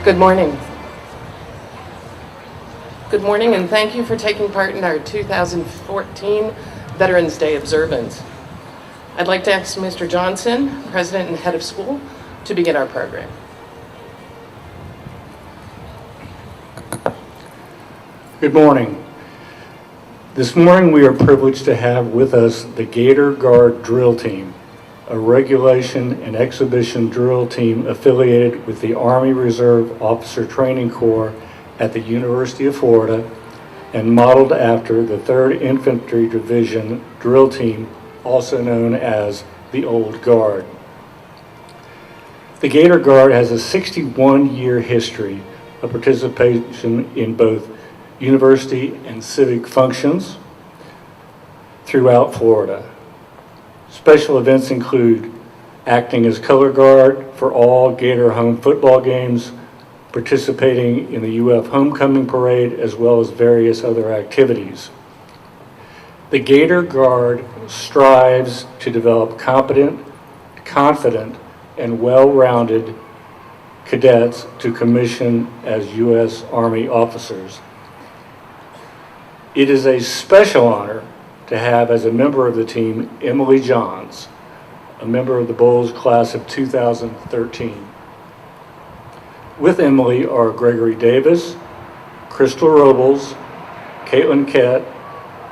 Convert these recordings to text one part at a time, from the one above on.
Good morning. Good morning, and thank you for taking part in our 2014 Veterans Day observance. I'd like to ask Mr. Johnson, President and Head of School, to begin our program. Good morning. This morning we are privileged to have with us the Gator Guard drill team, a regulation and exhibition drill team affiliated with the Army Reserve Officer Training Corps at the University of Florida and modeled after the 3rd Infantry Division drill team, also known as the Old Guard. The Gator Guard has a 61-year history of participation in both university and civic functions throughout Florida. Special events include acting as color guard for all Gator home football games, participating in the UF Homecoming Parade, as well as various other activities. The Gator Guard strives to develop competent, confident, and well-rounded cadets to commission as U.S. Army officers. It is a special honor to have as a member of the team Emily Johns, a member of the Bolles class of 2013. With Emily are Gregory Davis, Crystal Robles, Caitlin Kett,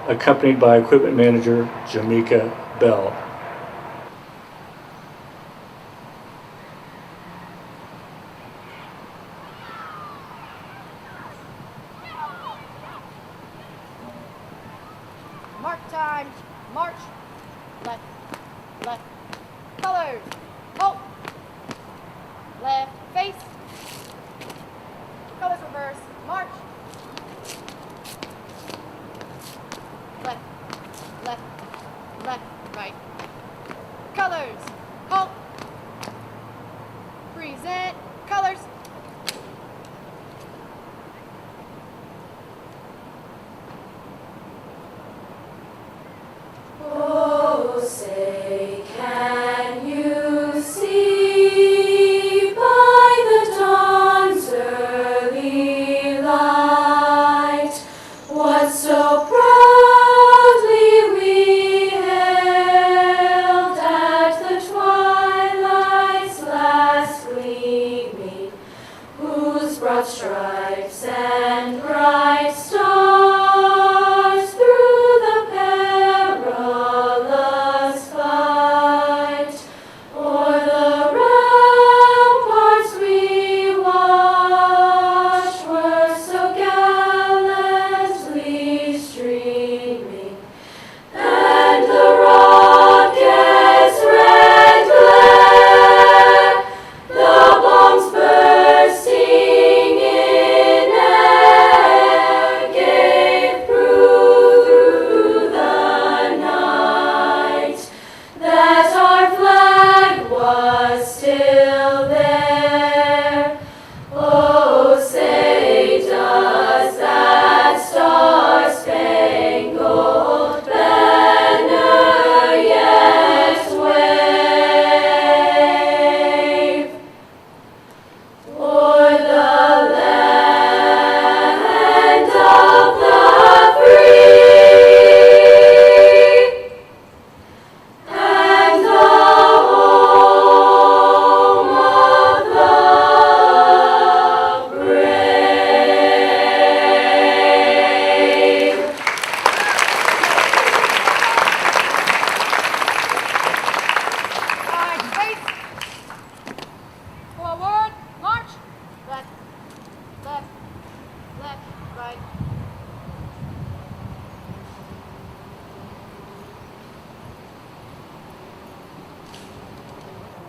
accompanied by equipment manager Jamaica Bell. Mark time, march, left, left, colors, halt, left, face, colors reverse, march, left, left, left, right, colors, halt, present, colors. Oh, say, can you see by the dawn's early light what so proudly we hailed at the twilight's last gleaming, whose broad stripes and bright stars through the perilous fight o'er the ramparts we watched were so gallantly streaming, and the rocket's red glare, the bombs bursting in air, gave proof through the night that our flag was still there. Oh, say, does that star-spangled banner yet wave o'er the land of the free and the home of the brave? Side, face, forward, march, left, left, left, right.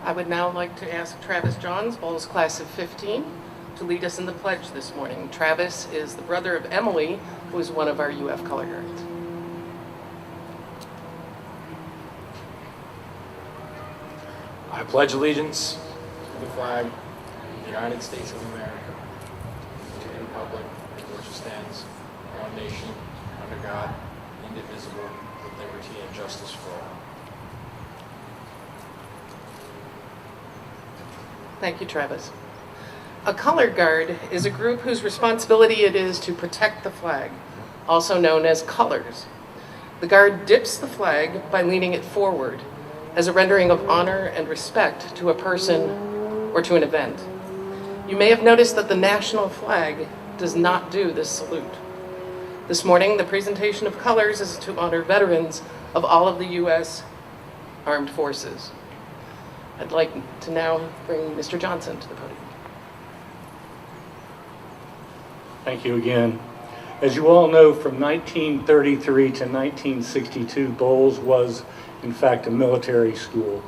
I would now like to ask Travis Johns, Bolles class of 15, to lead us in the pledge this morning. Travis is the brother of Emily, who is one of our UF color guards. I pledge allegiance to the flag of the United States of America, to the republic for which it stands, one nation, under God, indivisible, with liberty and justice for all. Thank you, Travis. A color guard is a group whose responsibility it is to protect the flag, also known as colors. The guard dips the flag by leaning it forward as a rendering of honor and respect to a person or to an event. You may have noticed that the national flag does not do this salute. This morning, the presentation of colors is to honor veterans of all of the U.S. Armed Forces. I'd like to now bring Mr. Johnson to the podium. Thank you again. As you all know, from 1933 to 1962, Bolles was, in fact, a military school.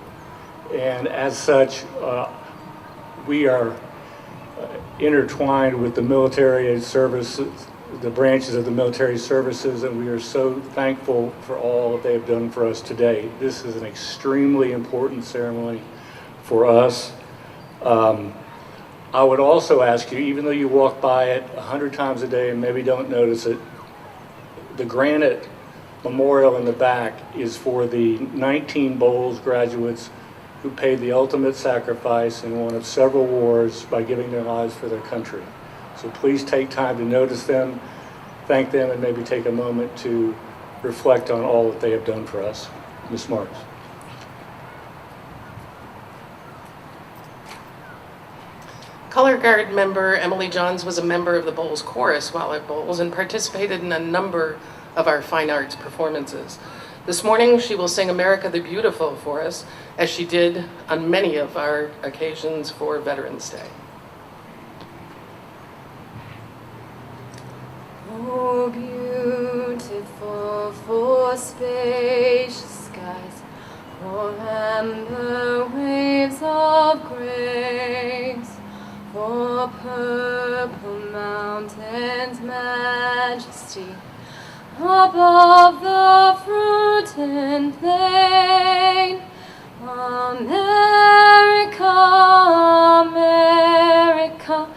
And as such, we are intertwined with the military services, the branches of the military services, and we are so thankful for all that they have done for us today. This is an extremely important ceremony for us. I would also ask you, even though you walk by it 100 times a day and maybe don't notice it, the granite memorial in the back is for the 19 Bolles graduates who paid the ultimate sacrifice in one of several wars by giving their lives for their country. So please take time to notice them, thank them, and maybe take a moment to reflect on all that they have done for us. Ms. Marks. Color Guard member Emily Johns was a member of the Bolles Chorus while at Bolles and participated in a number of our fine arts performances. This morning she will sing America the Beautiful for us, as she did on many of our occasions for Veterans Day. Oh, beautiful for spacious skies, for amber waves of grace, for purple mountains' majesty, above the fruit and plain. America, America,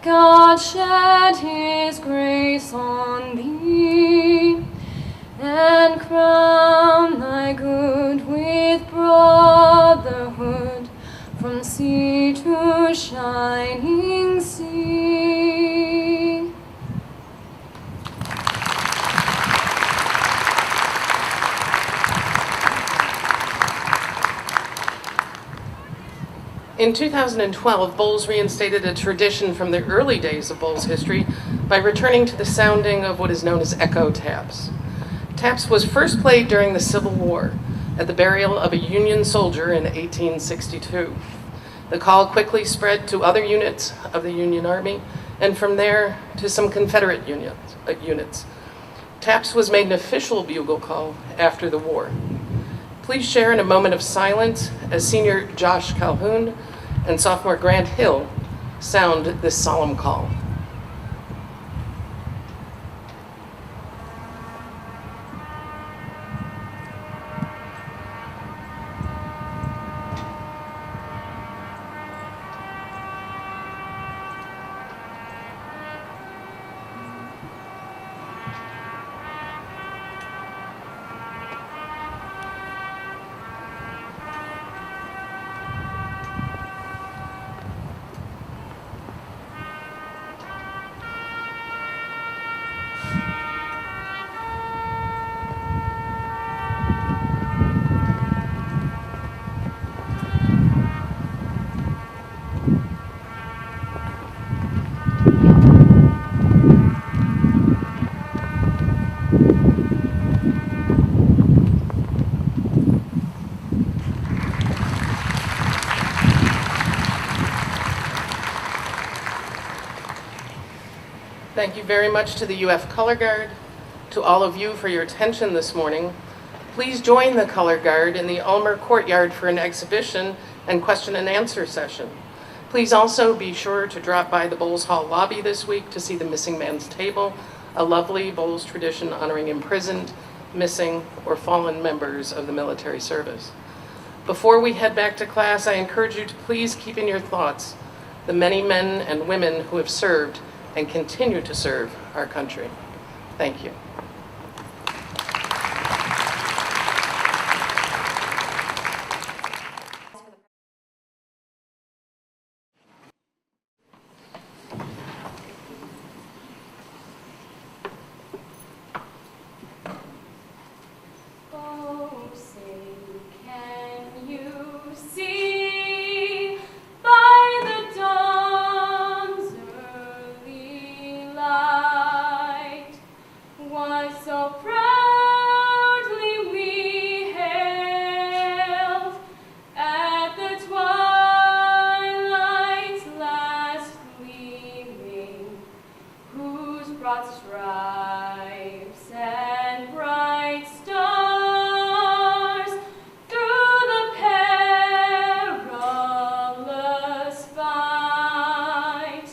God shed his grace on thee, and crown thy good with brotherhood from sea to shining sea. In 2012, Bolles reinstated a tradition from the early days of Bolles history by returning to the sounding of what is known as echo taps. Taps was first played during the Civil War at the burial of a Union soldier in 1862. The call quickly spread to other units of the Union Army, and from there to some Confederate units. Taps was made an official bugle call after the war. Please share in a moment of silence as senior Josh Calhoun and sophomore Grant Hill sound this solemn call. Thank you very much to the UF Color Guard, to all of you for your attention this morning. Please join the Color Guard in the Ulmer Courtyard for an exhibition and question and answer session. Please also be sure to drop by the Bolles Hall lobby this week to see the Missing Man's Table, a lovely Bolles tradition honoring imprisoned, missing, or fallen members of the military service. Before we head back to class, I encourage you to please keep in your thoughts the many men and women who have served and continue to serve our country. Thank you. brought stripes and bright stars through the perilous fight.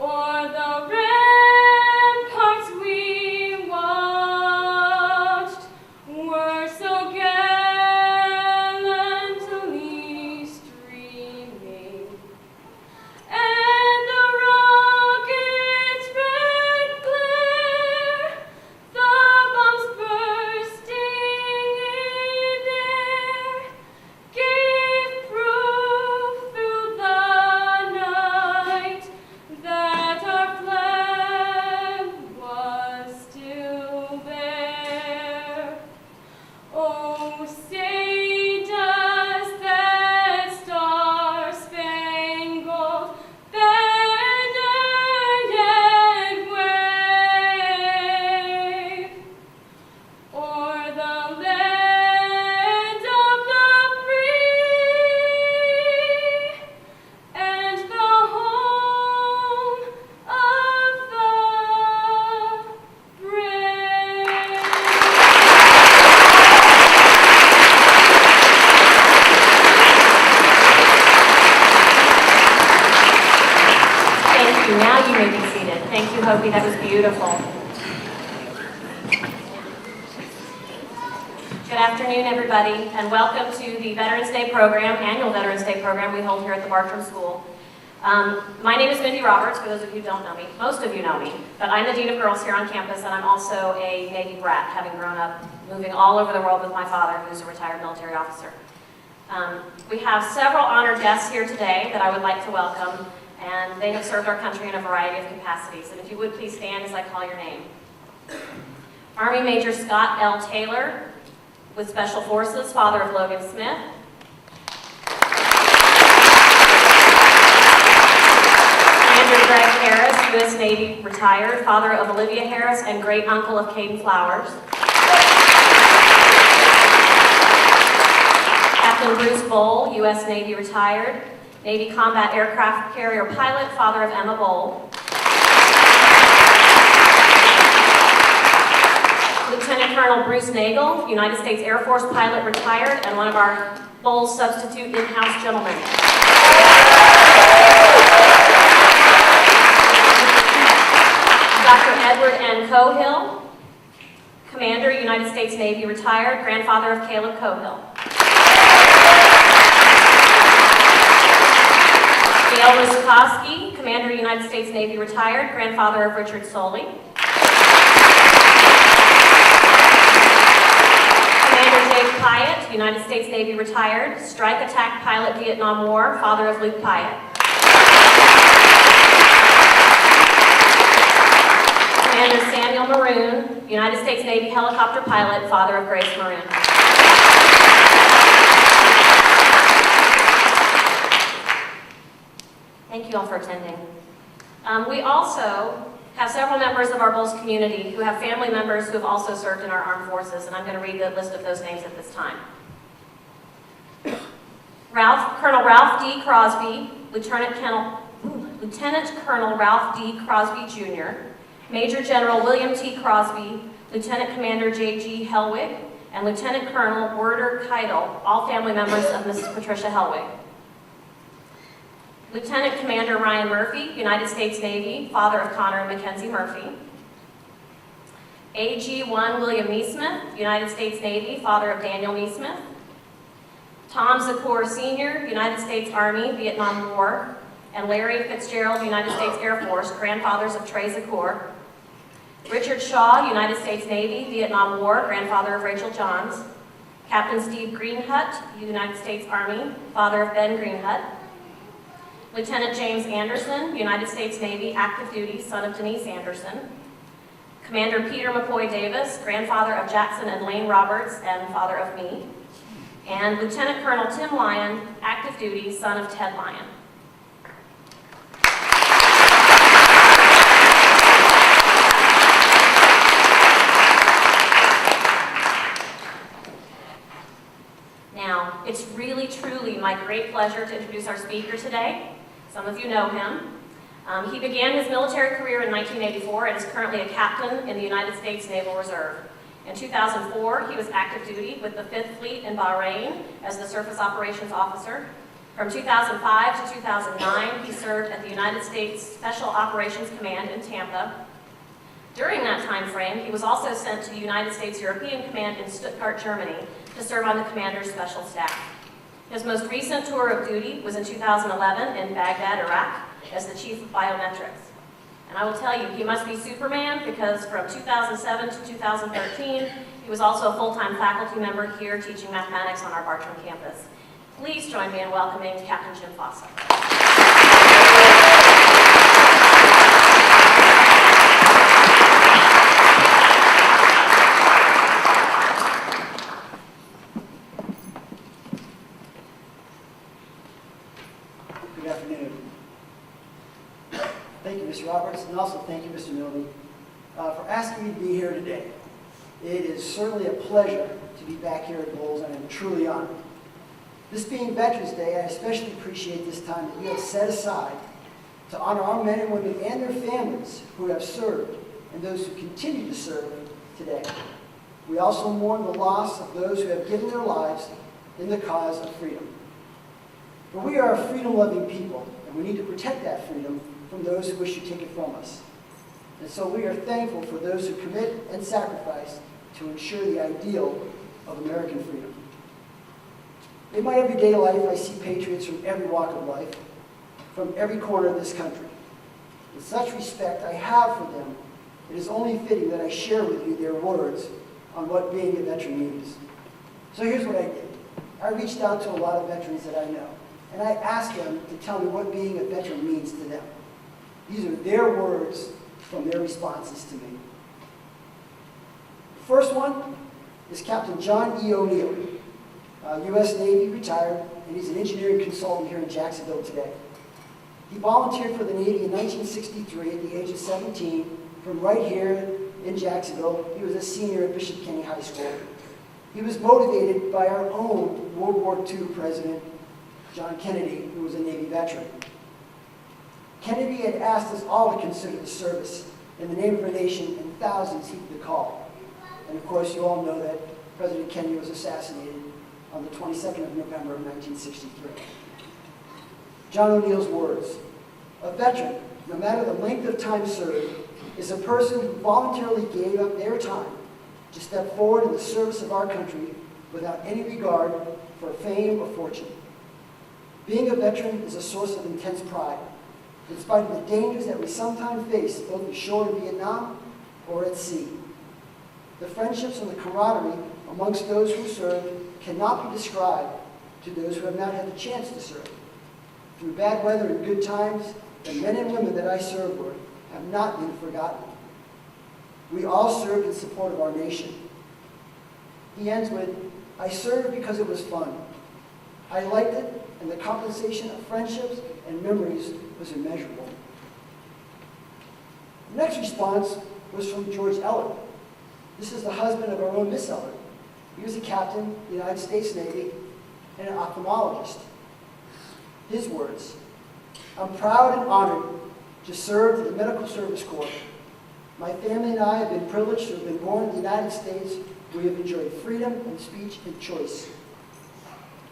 O'er the ramparts we watched were so gallantly streaming, and the rocket's red glare, the bombs bursting in air, gave proof through the night that our flag was still there. Oh, say does that star-spangled banner yet wave o'er the land of the free and the home of the brave? Thank you. Now you may be seated. Thank you, Hopi. That was beautiful. Good afternoon, everybody, and welcome to the Veterans Day program, annual Veterans Day program we hold here at the Bartram School. My name is Mindy Roberts, for those of you who don't know me. Most of you know me, but I'm the Dean of Girls here on campus, and I'm also a Navy brat, having grown up moving all over the world with my father, who's a retired military officer. We have several honored guests here today that I would like to welcome, and they have served our country in a variety of capacities. And if you would please stand as I call your name. Army Major Scott L. Taylor, with Special Forces, father of Logan Smith. Commander Greg Harris, U.S. Navy retired, father of Olivia Harris and great uncle of Caden Flowers. Captain Bruce Boll, U.S. Navy retired, Navy combat aircraft carrier pilot, father of Emma Boll. Lieutenant Colonel Bruce Nagel, United States Air Force pilot retired, and one of our Bolles substitute in-house gentlemen. Dr. Edward N. Cohill, Commander, United States Navy retired, grandfather of Caleb Cohill. Dale Ruskowski, Commander, United States Navy retired, grandfather of Richard Soley. Commander Jake Pyatt, United States Navy retired, strike attack pilot Vietnam War, father of Luke Pyatt. Commander Samuel Maroon, United States Navy helicopter pilot, father of Grace Maroon. Thank you all for attending. We also have several members of our Bolles community who have family members who have also served in our armed forces, and I'm going to read the list of those names at this time. Colonel Ralph D. Crosby, Lieutenant Colonel Ralph D. Crosby Jr., Major General William T. Crosby, Lieutenant Commander J.G. Helwig, and Lieutenant Colonel Werder Keidel, all family members of Mrs. Patricia Helwig. Lieutenant Commander Ryan Murphy, United States Navy, father of Connor and Mackenzie Murphy. AG-1 William Neesmith, United States Navy, father of Daniel Neesmith. Tom Zakor Sr., United States Army, Vietnam War. And Larry Fitzgerald, United States Air Force, grandfathers of Trey Zakor. Richard Shaw, United States Navy, Vietnam War, grandfather of Rachel Johns. Captain Steve Greenhut, United States Army, father of Ben Greenhut. Lieutenant James Anderson, United States Navy, active duty, son of Denise Anderson. Commander Peter McCoy Davis, grandfather of Jackson and Lane Roberts and father of me. And Lieutenant Colonel Tim Lyon, active duty, son of Ted Lyon. Now, it's really, truly my great pleasure to introduce our speaker today. Some of you know him. He began his military career in 1984 and is currently a captain in the United States Naval Reserve. In 2004, he was active duty with the 5th Fleet in Bahrain as the Surface Operations Officer. From 2005 to 2009, he served at the United States Special Operations Command in Tampa. During that time frame, he was also sent to the United States European Command in Stuttgart, Germany, to serve on the commander's special staff. His most recent tour of duty was in 2011 in Baghdad, Iraq, as the Chief of Biometrics. And I will tell you, he must be Superman, because from 2007 to 2013, he was also a full-time faculty member here teaching mathematics on our Bartram campus. Please join me in welcoming Captain Jim Fossa. Good afternoon. Thank you, Mr. Roberts, and also thank you, Mr. Milne, for asking me to be here today. It is certainly a pleasure to be back here at Bolles, and I'm truly honored. This being Veterans Day, I especially appreciate this time that you have set aside to honor our men and women and their families who have served and those who continue to serve today. We also mourn the loss of those who have given their lives in the cause of freedom. But we are a freedom-loving people, and we need to protect that freedom from those who wish to take it from us. And so we are thankful for those who commit and sacrifice to ensure the ideal of American freedom. In my everyday life, I see patriots from every walk of life, from every corner of this country. With such respect I have for them, it is only fitting that I share with you their words on what being a veteran means. So here's what I did. I reached out to a lot of veterans that I know, and I asked them to tell me what being a veteran means to them. These are their words from their responses to me. The first one is Captain John E. O'Neill, U.S. Navy retired, and he's an engineering consultant here in Jacksonville today. He volunteered for the Navy in 1963 at the age of 17 from right here in Jacksonville. He was a senior at Bishop Kenny High School. He was motivated by our own World War II President, John Kennedy, who was a Navy veteran. Kennedy had asked us all to consider the service in the name of our nation, and thousands heeded the call. And of course, you all know that President Kennedy was assassinated on the 22nd of November of 1963. John O'Neill's words: "A veteran, no matter the length of time served, is a person who voluntarily gave up their time to step forward in the service of our country without any regard for fame or fortune. Being a veteran is a source of intense pride, in spite of the dangers that we sometimes face both ashore in Vietnam or at sea. The friendships and the camaraderie amongst those who serve cannot be described to those who have not had the chance to serve. Through bad weather and good times, the men and women that I served with have not been forgotten. We all served in support of our nation." He ends with, "I served because it was fun. I liked it, and the compensation of friendships and memories was immeasurable." The next response was from George Eller. This is the husband of our own Miss Eller. He was a captain in the United States Navy and an ophthalmologist. His words: "I'm proud and honored to serve in the Medical Service Corps. My family and I have been privileged to have been born in the United States, where we have enjoyed freedom and speech and choice.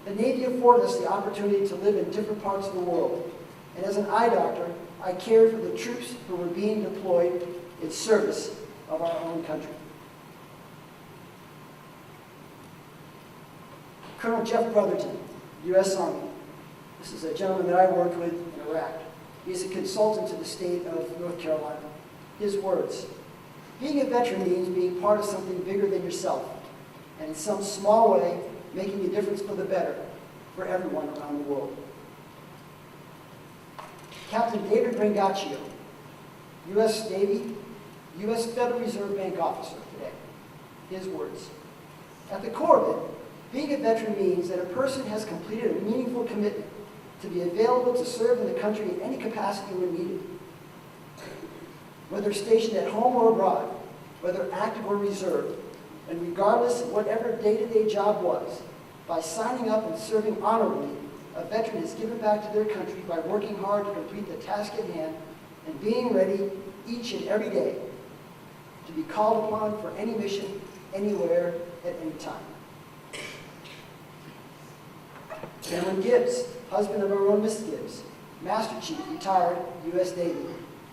The Navy afforded us the opportunity to live in different parts of the world, and as an eye doctor, I cared for the troops who were being deployed in service of our own country." Colonel Jeff Brotherton, U.S. Army. This is a gentleman that I worked with in Iraq. He is a consultant to the state of North Carolina. His words: "Being a veteran means being part of something bigger than yourself, and in some small way, making a difference for the better for everyone around the world." Captain David Brangaccio, U.S. Navy, U.S. Federal Reserve Bank officer today. His words: "At the core of it, being a veteran means that a person has completed a meaningful commitment to be available to serve in the country in any capacity when needed. Whether stationed at home or abroad, whether active or reserved, and regardless of whatever day-to-day job was, by signing up and serving honorably, a veteran is given back to their country by working hard to complete the task at hand and being ready each and every day to be called upon for any mission, anywhere, at any time. Cameron Gibbs, husband of our own Miss Gibbs, Master Chief, retired U.S. Navy.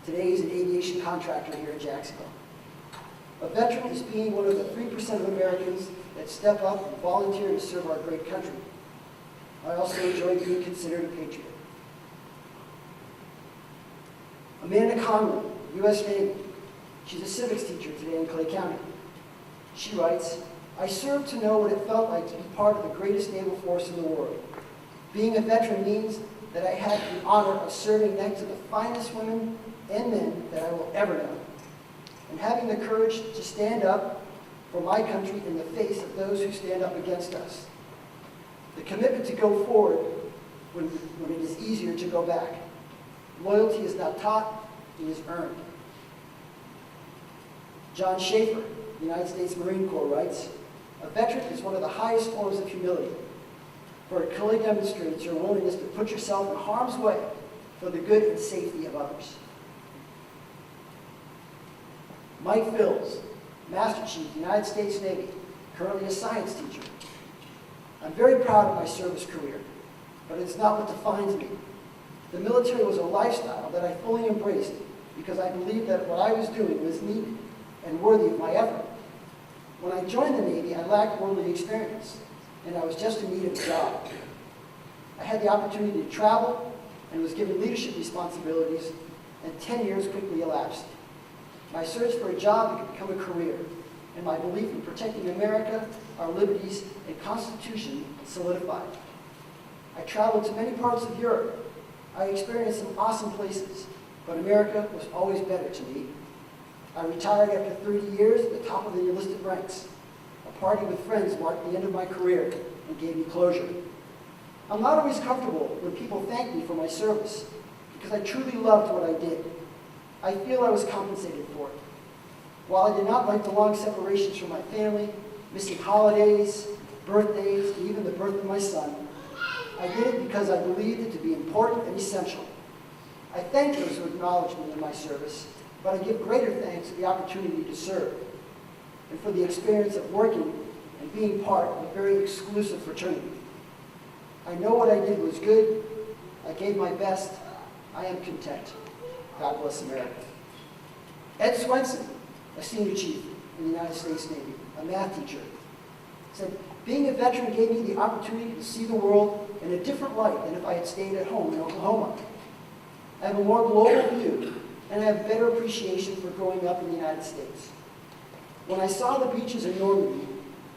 Today he's an aviation contractor here in Jacksonville. A veteran is being one of the 3% of Americans that step up and volunteer to serve our great country. I also enjoy being considered a patriot. Amanda Conley, U.S. Navy. She's a civics teacher today in Clay County. She writes, I served to know what it felt like to be part of the greatest naval force in the world. Being a veteran means that I had the honor of serving next to the finest women and men that I will ever know, and having the courage to stand up for my country in the face of those who stand up against us. The commitment to go forward when it is easier to go back. Loyalty is not taught, it is earned. John Schaefer, United States Marine Corps, writes, a veteran is one of the highest forms of humility, for it clearly demonstrates your willingness to put yourself in harm's way for the good and safety of others. Mike Phills, Master Chief, United States Navy, currently a science teacher. I'm very proud of my service career, but it's not what defines me. The military was a lifestyle that I fully embraced because I believed that what I was doing was needed and worthy of my effort. When I joined the Navy, I lacked worldly experience, and I was just in need of a job. I had the opportunity to travel and was given leadership responsibilities, and 10 years quickly elapsed. My search for a job had become a career, and my belief in protecting America, our liberties, and Constitution solidified. I traveled to many parts of Europe. I experienced some awesome places, but America was always better to me. I retired after 30 years at the top of the enlisted ranks. A party with friends marked the end of my career and gave me closure. I'm not always comfortable when people thank me for my service, because I truly loved what I did. I feel I was compensated for it. While I did not like the long separations from my family, missing holidays, birthdays, and even the birth of my son, I did it because I believed it to be important and essential. I thank those who acknowledge me in my service, but I give greater thanks for the opportunity to serve and for the experience of working and being part of a very exclusive fraternity. I know what I did was good. I gave my best. I am content. God bless America. Ed Swenson, a senior chief in the United States Navy, a math teacher, said, being a veteran gave me the opportunity to see the world in a different light than if I had stayed at home in Oklahoma. I have a more global view, and I have better appreciation for growing up in the United States. When I saw the beaches in Normandy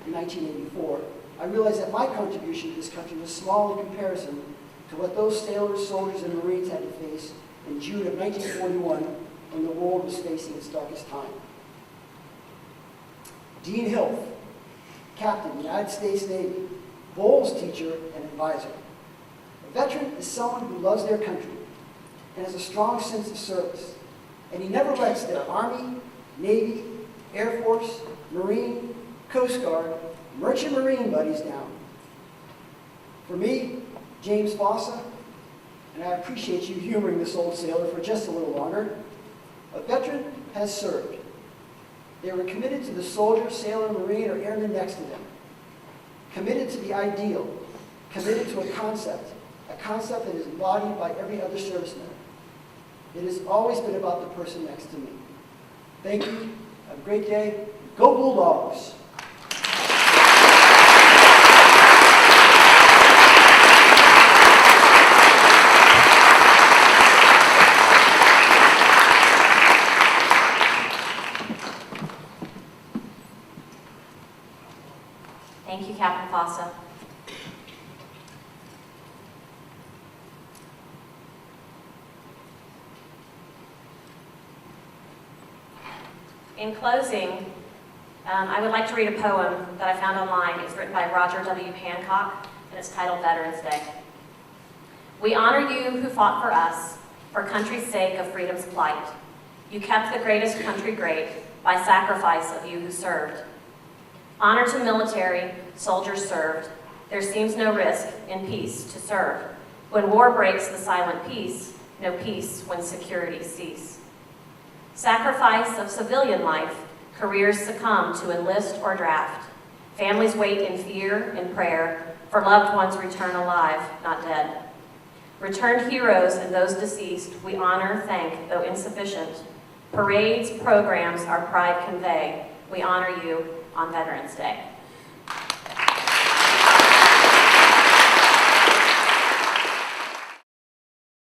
in 1984, I realized that my contribution to this country was small in comparison to what those sailors, soldiers, and Marines had to face in June of 1941 when the world was facing its darkest time. Dean Hilf, Captain, United States Navy, Bolles teacher and advisor. A veteran is someone who loves their country and has a strong sense of service, and he never lets their Army, Navy, Air Force, Marine, Coast Guard, Merchant Marine buddies down. For me, James Fossa, and I appreciate you humoring this old sailor for just a little longer, a veteran has served. They were committed to the soldier, sailor, Marine, or airman next to them. Committed to the ideal. Committed to a concept that is embodied by every other serviceman. It has always been about the person next to me. Thank you. Have a great day. Go Bulldogs! Thank you, Captain Fossa. In closing, I would like to read a poem that I found online. It's written by Roger W. Hancock, and it's titled Veterans Day. We honor you who fought for us, for country's sake of freedom's plight. You kept the greatest country great by sacrifice of you who served. Honor to military, soldiers served. There seems no risk in peace to serve. When war breaks the silent peace, no peace when security cease. Sacrifice of civilian life, careers succumb to enlist or draft. Families wait in fear and prayer for loved ones return alive, not dead. Returned heroes and those deceased, we honor, thank, though insufficient. Parades, programs, our pride convey. We honor you on Veterans Day.